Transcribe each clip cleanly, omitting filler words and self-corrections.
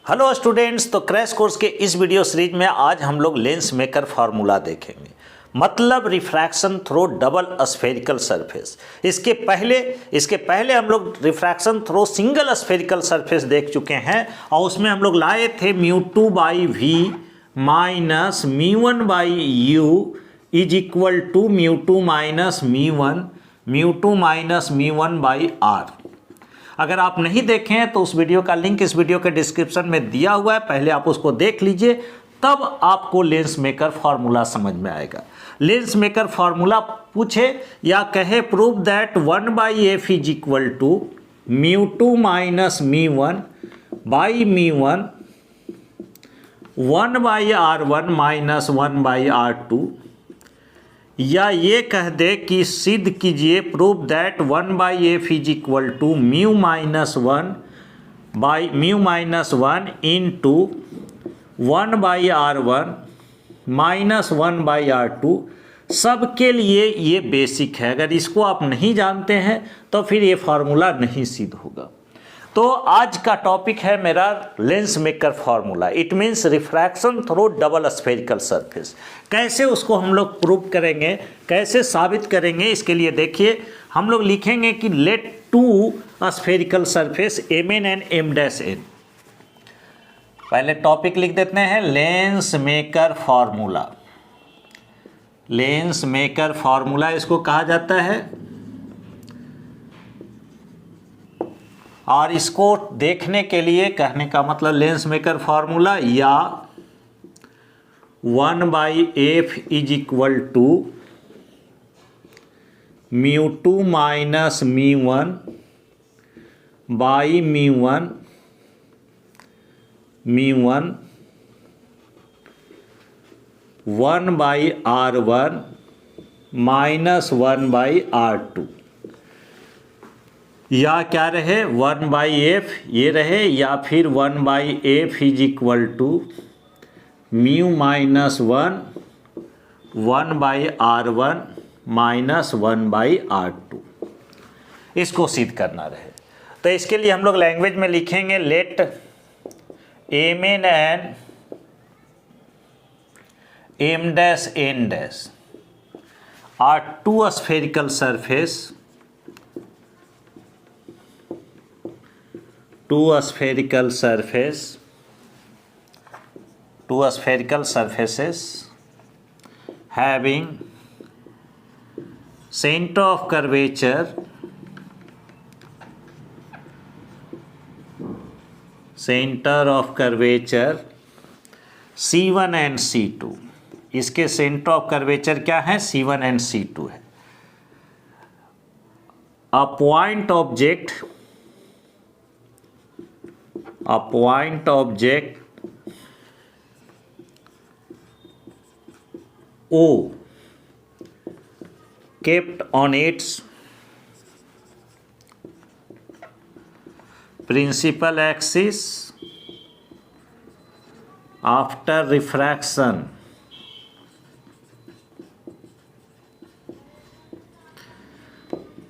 Hello students, तो crash course के इस वीडियो सीरीज में आज हम लोग लेंस मेकर फार्मूला देखेंगे। मतलब refraction through double spherical surface. इसके पहले हम लोग refraction through single spherical surface देख चुके हैं और उसमें हम लोग लाए थे μ2 by v minus μ1 by u is equal to μ2 minus μ1 by R. अगर आप नहीं देखें हैं तो उस वीडियो का लिंक इस वीडियो के डिस्क्रिप्शन में दिया हुआ है, पहले आप उसको देख लीजिए, तब आपको लेंस मेकर फार्मूला समझ में आएगा। लेंस मेकर फार्मूला पूछे या कहे prove that 1 by F is equal to μ2 minus μ1 by μ1 1 by R1 minus 1 by R2, या ये कह दे कि सिद्ध कीजिए prove that 1 by F is equal to mu minus 1 into 1 by R1 minus 1 by R2। सबके लिए ये बेसिक है, अगर इसको आप नहीं जानते हैं तो फिर ये फार्मूला नहीं सिद्ध होगा। तो आज का टॉपिक है मेरा lens maker formula. It means refraction through double spherical surface. कैसे उसको हम लोग प्रूव करेंगे, कैसे साबित करेंगे, इसके लिए देखिए हम लोग लिखेंगे कि let two spherical surface mn and m'(n). पहले टॉपिक लिख देते हैं lens maker formula. Lens maker formula इसको कहा जाता है, और इसको देखने के लिए कहने का मतलब लेंस मेकर फार्मूला या 1 by F is equal to μ2 minus μ1 by μ1 1 by R1 minus 1 by R2, या क्या रहे 1 बाई एफ ये रहे, या फिर 1 by F is equal to mu minus 1 by R1 minus 1 by R2। इसको सिद्ध करना रहे तो इसके लिए हम लोग लैंग्वेज में लिखेंगे let mn and m'(n' are two spherical surface, two spherical surfaces having center of curvature C1 and C2। इसके सेंटर ऑफ कर्वेचर क्या है, C1 एंड C2 है। A point object O kept on its principal axis after refraction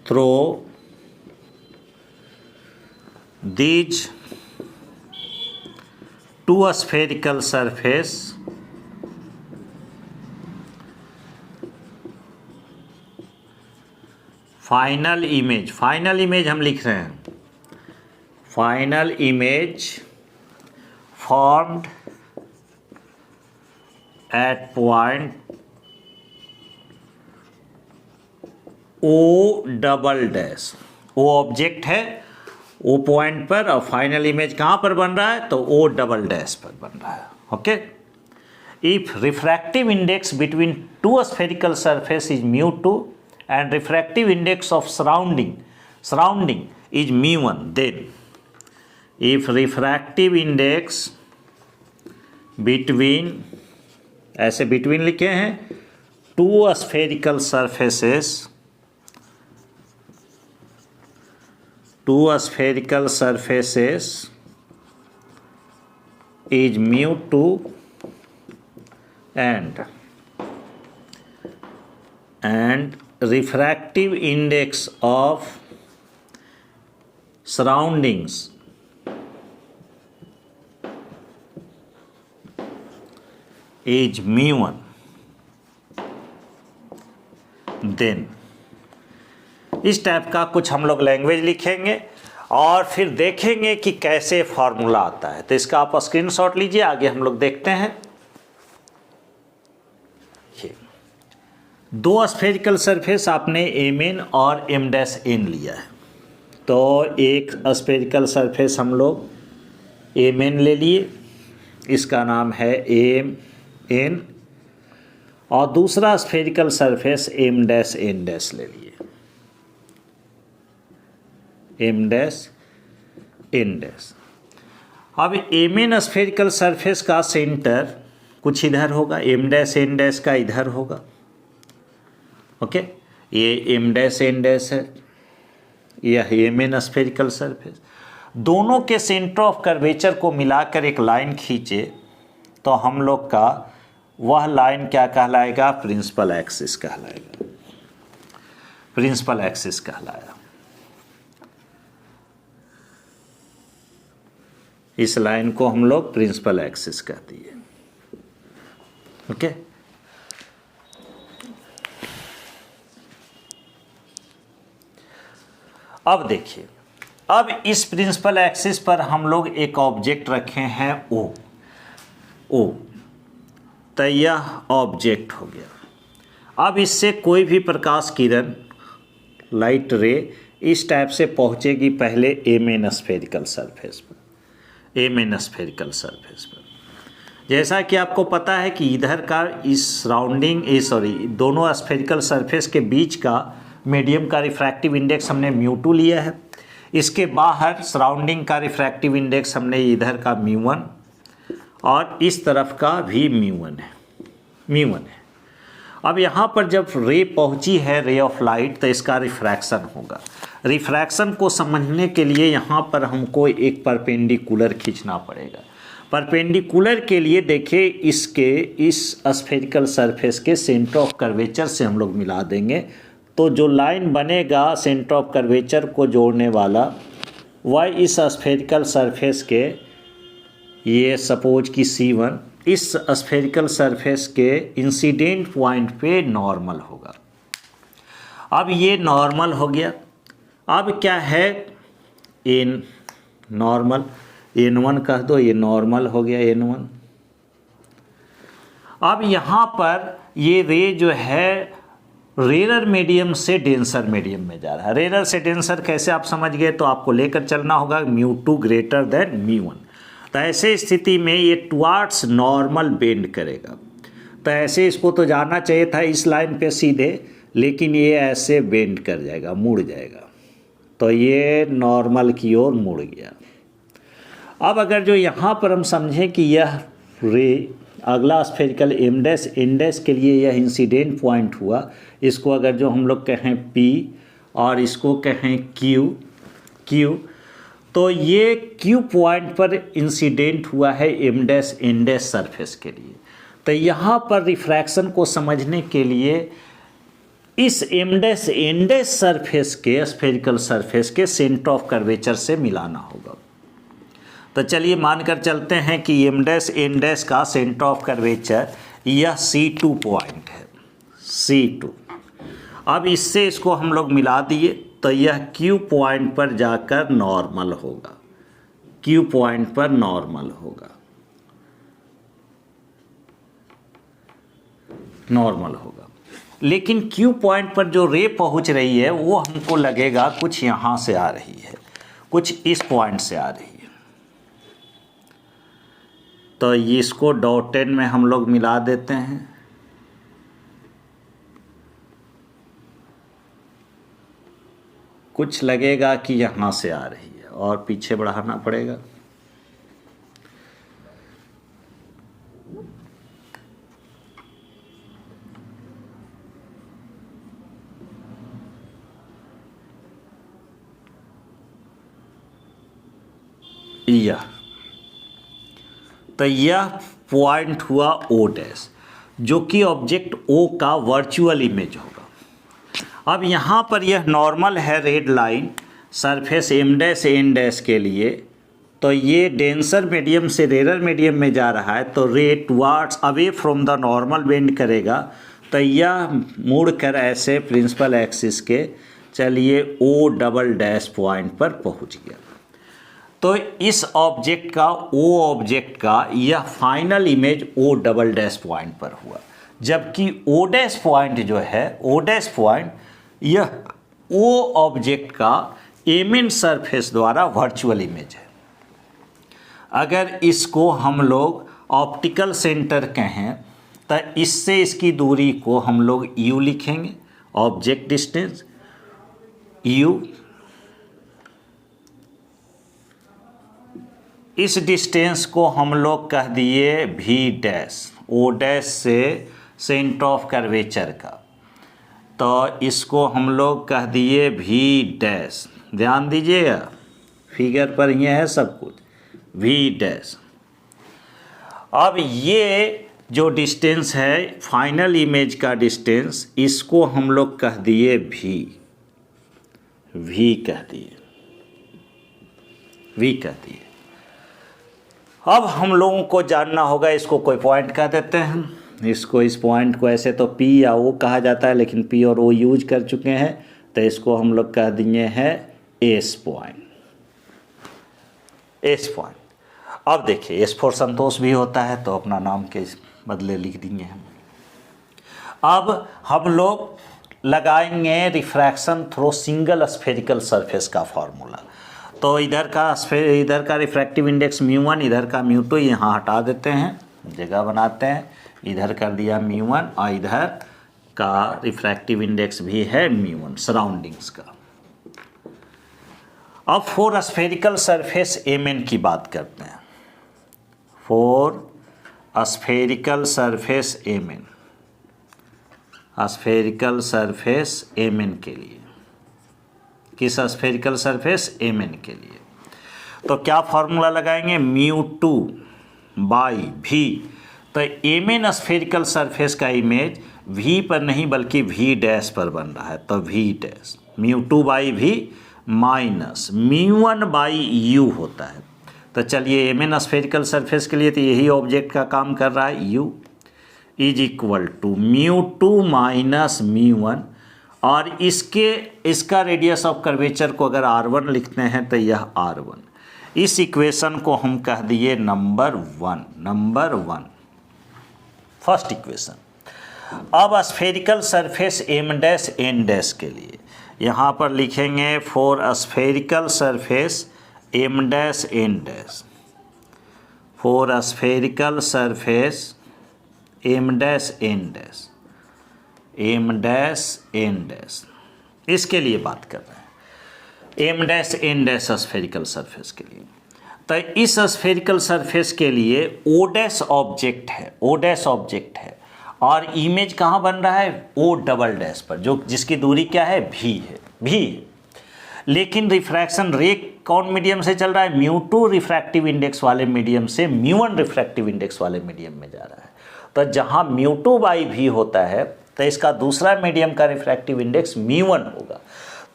through these two spherical surface final image हम लिख रहे हैं, final image formed at point O'। O object है O point पर, और final image कहाँ पर बन रहा है तो O'' पर बन रहा है। Okay, if refractive index between two spherical surface is μ2 and refractive index of surrounding is μ1, then if refractive index between, ऐसे between लिखे हैं, two spherical surfaces is μ2 and refractive index of surroundings is μ1, then इस type का कुछ हम लोग language लिखेंगे और फिर देखेंगे कि कैसे फॉर्मूला आता है। तो इसका आप स्क्रीनशॉट लीजिए, आगे हम लोग देखते हैं। ये दो स्फेरिकल सरफेस आपने mn और m' लिया है, तो एक स्फेरिकल सरफेस हम लोग mn ले लिए, इसका नाम है mn, और दूसरा स्फेरिकल सरफेस m' n' ले लिए, m', n'। अब mn स्फेरिकल सरफेस का सेंटर कुछ इधर होगा, m', n' का इधर होगा। ओके, ये m', n' है, यह mn स्फेरिकल सरफेस। दोनों के सेंटर ऑफ कर्वेचर को मिलाकर एक लाइन खींचे तो हम लोग का वह लाइन क्या कहलाएगा? प्रिंसिपल एक्सिस कहलाएगा, प्रिंसिपल एक्सिस कहलाया। इस लाइन को हम लोग प्रिंसिपल एक्सिस कहती है। ओके, अब देखिए, अब इस प्रिंसिपल एक्सिस पर हम लोग एक ऑब्जेक्ट रखे हैं O, तो यह ऑब्जेक्ट हो गया। अब इससे कोई भी प्रकाश किरण, लाइट रे, इस टाइप से पहुंचेगी पहले mn स्फेरिकल सरफेस पर, mn स्फेरिकल सरफेस पर। जैसा कि आपको पता है कि इधर का इस सराउंडिंग दोनों स्फेरिकल सरफेस के बीच का मीडियम का रिफ्रैक्टिव इंडेक्स हमने μ2 लिया है, इसके बाहर सराउंडिंग का रिफ्रैक्टिव इंडेक्स हमने इधर का μ1 और इस तरफ का भी μ1 है। अब यहाँ पर जब रे पहुँची है, रे ऑफ लाइट, तो इसका रिफ्रैक्शन होगा। रिफ्रैक्शन को समझने के लिए यहाँ पर हमको एक परपेंडिकुलर खींचना पड़ेगा। परपेंडिकुलर के लिए देखिए, इसके इस स्फेरिकल सरफेस के सेंटर ऑफ कर्वेचर से हम लोग मिला देंगे, तो जो लाइन बनेगा सेंटर ऑफ कर्वेचर को जोड़ने वाला, वह इस स्फेरिकल सरफेस के, ये सपोज कि C1, इस स्फेरिकल सरफेस के इंसिडेंट पॉइंट पे नॉर्मल होगा। अब ये नॉर्मल हो गया। अब क्या है? n नॉर्मल, n1 कह दो, ये नॉर्मल हो गया n1। अब यहाँ पर ये रे जो है रेरर मीडियम से डेंसर मीडियम में जा रहा है। रेरर से डेंसर कैसे आप समझ गए, तो आपको लेकर चलना होगा μ2 ग्रेटर देन μ1। तो ऐसे स्थिति में ये टुवार्ड्स नॉर्मल बेंड करेगा। तो ऐसे इसको तो जाना चाहिए था इस लाइन पे सीधे, लेकिन ये ऐसे बेंड कर जाएगा, मुड़ जाएगा, तो ये नॉर्मल की ओर मुड़ गया। अब अगर जो यहाँ पर हम समझें कि यह रे अगला स्फेरिकल m' n' के लिए यह इंसिडेंट पॉइंट हुआ, इसको अगर जो हम लोग कहें P और इसको कहें Q, तो ये Q पॉइंट पर इंसिडेंट हुआ है m' n' सरफेस के लिए। तो यहाँ पर रिफ्रैक्शन को समझने के लिए इस m' n' सरफेस के स्फेरिकल सरफेस के सेंटर ऑफ कर्वेचर से मिलाना होगा। तो चलिए मानकर चलते हैं कि m' n' का सेंटर ऑफ कर्वेचर यह C2 पॉइंट है, C2। अब इससे इसको हम लोग मिला दिए, तो यह Q पॉइंट पर जाकर नॉर्मल होगा, Q पॉइंट पर नॉर्मल होगा, नॉर्मल होगा। लेकिन Q पॉइंट पर जो रे पहुंच रही है वो हमको लगेगा कुछ यहाँ से आ रही है, कुछ इस पॉइंट से आ रही है। तो इसको डॉटेड में हम लोग मिला देते हैं। कुछ लगेगा कि यहाँ से आ रही है और पीछे बढ़ाना पड़ेगा। तो यह पॉइंट हुआ O', जो कि ऑब्जेक्ट O का वर्चुअल इमेज होगा। अब यहाँ पर यह नॉर्मल है, red line surface m' n' के लिए तो ये डेंसर मीडियम से रेरर मीडियम में जा रहा है, तो रे towards away from the normal bend करेगा, तो यह मुड़ कर ऐसे प्रिंसिपल एक्सिस के चलिए ओ डबल डैश पॉइंट पर पहुंच गया। तो इस ऑब्जेक्ट का ओ ऑब्जेक्ट का यह final image O double dash point पर हुआ, जबकि ओ डैश पॉइंट जो है, ओ डैश पॉइंट यह ओ ऑब्जेक्ट का एमिन सरफेस द्वारा वर्चुअल इमेज है। अगर इसको हम लोग ऑप्टिकल सेंटर कहें तो इससे इसकी दूरी को हम लोग u लिखेंगे, ऑब्जेक्ट डिस्टेंस u। इस डिस्टेंस को हम लोग कह दिए v डैश, o डैश से सेंटर ऑफ कर्वेचर का, तो इसको हम लोग कह दिए v डैश। ध्यान दीजिएगा फिगर पर ये है सब कुछ, v डैश। अब ये जो डिस्टेंस है फाइनल इमेज का डिस्टेंस, इसको हम लोग कह दिए v कह दिए, v कह दिए। अब हम लोगों को जानना होगा, इसको कोई पॉइंट कह देते हैं, इसको, इस पॉइंट को ऐसे तो P या O कहा जाता है, लेकिन P और O यूज कर चुके हैं, तो इसको हम लोग कह दिए हैं S पॉइंट, S पॉइंट। अब देखिए S फॉर संतोष भी होता है, तो अपना नाम के बदले लिख देंगे हम। अब हम लोग लगाएंगे refraction through single spherical surface का फॉर्मूला। तो इधर का रिफ्रैक्टिव इंडेक्स μ1, इधर का μ2 यहाँ हटा देते हैं, जगह बनाते हैं, इधर कर दिया μ1 और इधर का रिफ्रैक्टिव इंडेक्स भी है μ1 सराउंडिंग्स का। अब फॉर स्फेरिकल सरफेस Mn की बात करते हैं। For spherical surface Mn, spherical surface Mn के लिए, किस स्फेरिकल सरफेस Mn के लिए, तो क्या फॉर्मूला लगाएंगे, μ2 बाई v। तो Mn स्फेरिकल सरफेस का इमेज v पर नहीं बल्कि v डैश पर बन रहा है, तो v dash μ2 by v minus μ1 by u होता है। तो चलिए Mn स्फेरिकल सरफेस के लिए तो यही ऑब्जेक्ट का काम कर रहा है, u is equal to μ2 minus μ1, और इसका रेडियस ऑफ कर्वेचर को अगर r1 लिखते हैं तो यह r1। इस इक्वेशन को हम कह दिए नंबर वन, फर्स्ट इक्वेशन। अब spherical surface m dash n dash के लिए यहाँ पर लिखेंगे for spherical surface m dash n dash, for spherical surface m dash n dash, m dash n dash, इसके लिए बात कर रहे हैं, m dash n dash spherical surface के लिए। तो इस स्फेरिकल सरफेस के लिए o डैश ऑब्जेक्ट है, o डैश ऑब्जेक्ट है, और इमेज कहाँ बन रहा है, o डबल डैश पर, जो जिसकी दूरी क्या है, v है, v। लेकिन रिफ्रैक्शन रे कौन मीडियम से चल रहा है, μ2 रिफ्रैक्टिव इंडेक्स वाले मीडियम से μ1 रिफ्रैक्टिव इंडेक्स वाले मीडियम में जा रहा है। तो जहाँ μ2 बाई v होता है, तो इसका दूसरा मीडियम का रिफ्रैक्टिव इंडेक्स μ1 होगा।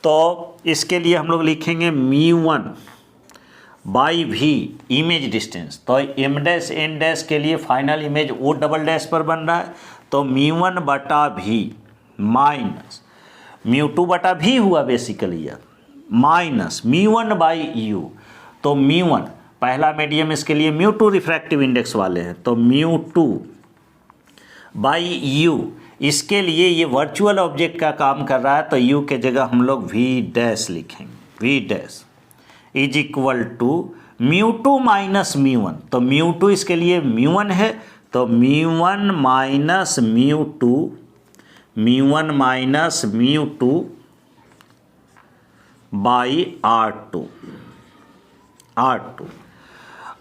तो इसके लिए हम लोग लिखेंगे μ1 बाई v इमेज डिस्टेंस। तो m डैश n डैश के लिए final image o double dash पर बन रहा है, तो μ1 बटा v माइनस μ2 बटा v हुआ बेसिकली यह, माइनस μ1 बाई u। तो μ1 पहला मीडियम, इसके लिए μ2 रिफ्रैक्टिव इंडेक्स वाले हैं, तो μ2 बाई u, इसके लिए ये वर्चुअल ऑब्जेक्ट का काम कर रहा है, तो u के जगह हम लोग v डैश लिखेंगे, v dash is equal to μ2 minus μ1। तो μ2 इसके लिए μ1 है, तो μ1 माइनस μ2, μ1 माइनस μ2 बाई R2।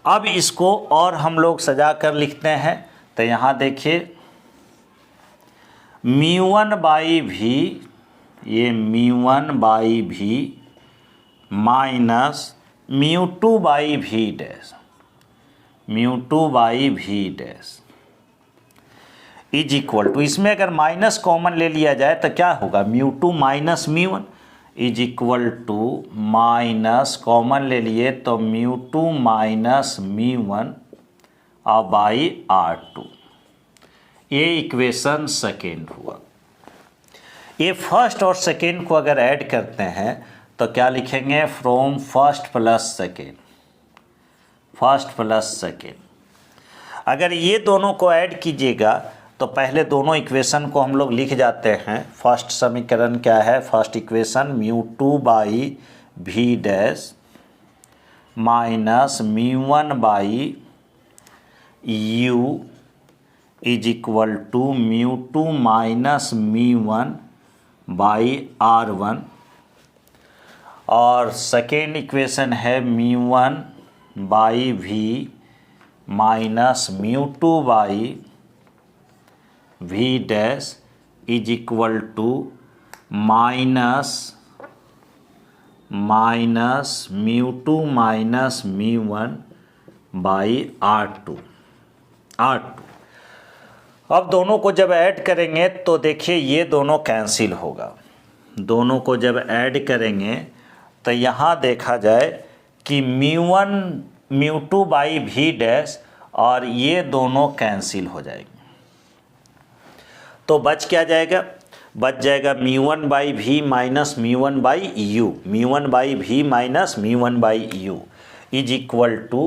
अब इसको और हम लोग सजा कर लिखते हैं, तो यहाँ देखिए μ1 बाई v, ये μ1 by v minus μ2 by v dash, μ2 by v dash is equal to, इसमें अगर माइनस कॉमन ले लिया जाए तो क्या होगा, μ2 minus μ1, is equal to minus, common ले लिए तो μ2 माइनस μ1 बाई R2। ये इक्वेशन सेकेंड हुआ। ये फर्स्ट और सेकेंड को अगर ऐड करते हैं तो क्या लिखेंगे, from first plus second, first plus second. अगर ये दोनों को ऐड कीजिएगा तो पहले दोनों इक्वेशन को हम लोग लिख जाते हैं। फर्स्ट समीकरण क्या है, first equation μ2 by v dash minus μ1 by u is equal to μ2 minus μ1 by R1, और सेकेंड इक्वेशन है μ1 by v minus μ2 by v dash is equal to minus μ2 minus μ1 by R2। अब दोनों को जब ऐड करेंगे तो देखिए ये दोनों कैंसिल होगा। दोनों को जब ऐड करेंगे तो यहाँ देखा जाए कि μ2 बाई v डैश और ये दोनों कैंसिल हो जाएंगे। तो बच क्या जाएगा, बच जाएगा μ1 by v minus μ1 by u, μ1 by v minus μ1 by u is equal to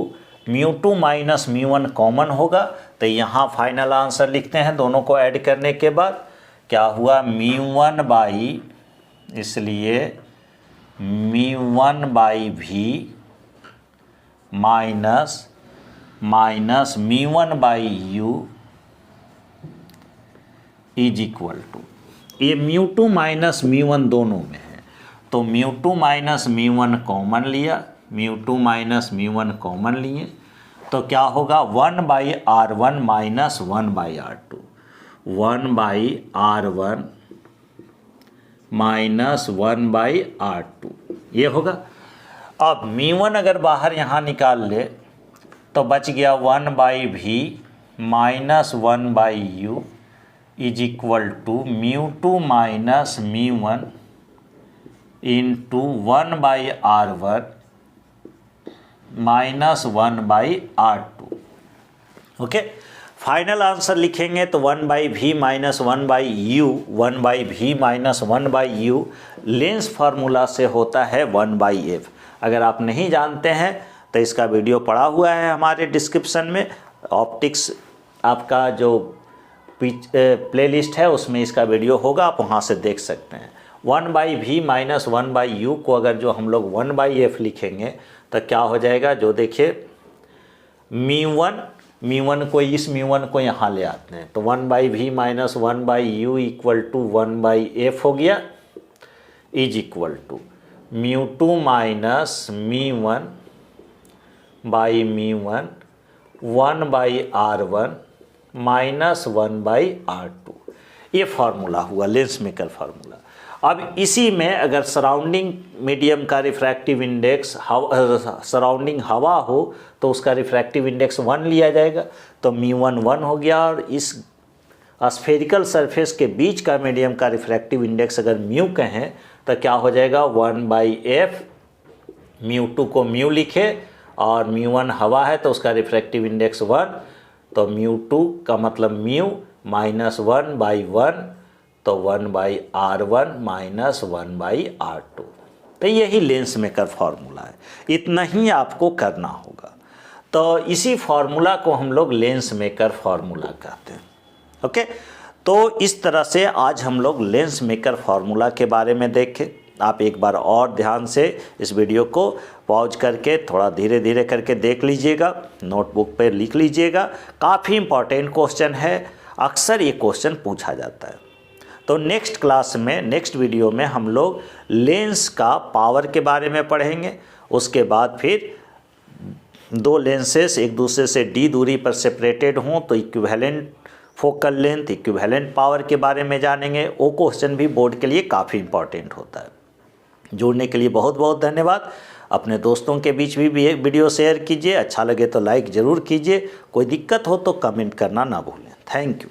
μ2 minus μ1 common होगा तो यहाँ फाइनल आंसर लिखते हैं। दोनों को ऐड करने के बाद क्या हुआ, μ1 बाई, इसलिए μ1 by v minus μ1 by u is equal to, ये μ2 माइनस μ1 दोनों में है तो μ2 माइनस μ1 कॉमन लिया, μ2 माइनस μ1 कॉमन लिए तो क्या होगा, 1 by R1 minus 1 by R2, 1 by R1 minus 1 by R2 ये होगा। अब μ1 अगर बाहर यहाँ निकाल ले तो बच गया 1 by v minus 1 by u is equal to μ2 minus μ1 into 1 by R1 minus 1 by R2। Okay, final answer लिखेंगे तो 1 by v minus 1 by u, 1 by v minus 1 by u lens formula से होता है 1 बाई f। अगर आप नहीं जानते हैं तो इसका वीडियो पड़ा हुआ है हमारे डिस्क्रिप्शन में, ऑप्टिक्स आपका जो प्लेलिस्ट है उसमें इसका वीडियो होगा, आप वहाँ से देख सकते हैं। 1 by v minus 1 by u को अगर जो हम लोग 1 बाई f लिखेंगे तो क्या हो जाएगा, जो देखिए μ1 को, इस μ1 को यहाँ ले आते हैं तो 1 by v minus 1 by u equal to 1 by f हो गया is equal to μ2 minus μ1 by μ1 1 by R1 minus 1 by R2। ये फार्मूला हुआ लेंस मेकर फार्मूला। अब इसी में अगर सराउंडिंग मीडियम का रिफ्रैक्टिव इंडेक्स सराउंडिंग हवा हो तो उसका रिफ्रैक्टिव इंडेक्स 1 लिया जाएगा तो μ1 1 हो गया, और इस स्फेरिकल सरफेस के बीच का मीडियम का रिफ्रैक्टिव इंडेक्स अगर म्यू कहें तो क्या हो जाएगा 1 बाई f, μ2 को म्यू लिखे और μ1 हवा है तो उसका रिफ्रैक्टिव इंडेक्स 1, तो μ2 का मतलब म्यू माइनस 1 बाई 1 तो 1 by R1 minus 1 by R2। तो यही लेंस मेकर फार्मूला है, इतना ही आपको करना होगा। तो इसी फार्मूला को हम लोग लेंस मेकर फार्मूला कहते हैं। ओके, तो इस तरह से आज हम लोग लेंस मेकर फार्मूला के बारे में देखें। आप एक बार और ध्यान से इस वीडियो को पॉज करके थोड़ा धीरे धीरे करके देख लीजिएगा, नोटबुक पे लिख लीजिएगा। काफ़ी इम्पॉर्टेंट क्वेश्चन है, अक्सर ये क्वेश्चन पूछा जाता है। तो नेक्स्ट क्लास में, नेक्स्ट वीडियो में हम लोग लेंस का पावर के बारे में पढ़ेंगे। उसके बाद फिर दो लेंसेस एक दूसरे से d दूरी पर सेपरेटेड हों तो equivalent focal length, equivalent power के बारे में जानेंगे। वो क्वेश्चन भी बोर्ड के लिए काफ़ी इंपॉर्टेंट होता है। जुड़ने के लिए बहुत बहुत धन्यवाद। अपने दोस्तों के बीच भी वीडियो शेयर कीजिए, अच्छा लगे तो लाइक ज़रूर कीजिए। कोई दिक्कत हो तो कमेंट करना ना भूलें। Thank you.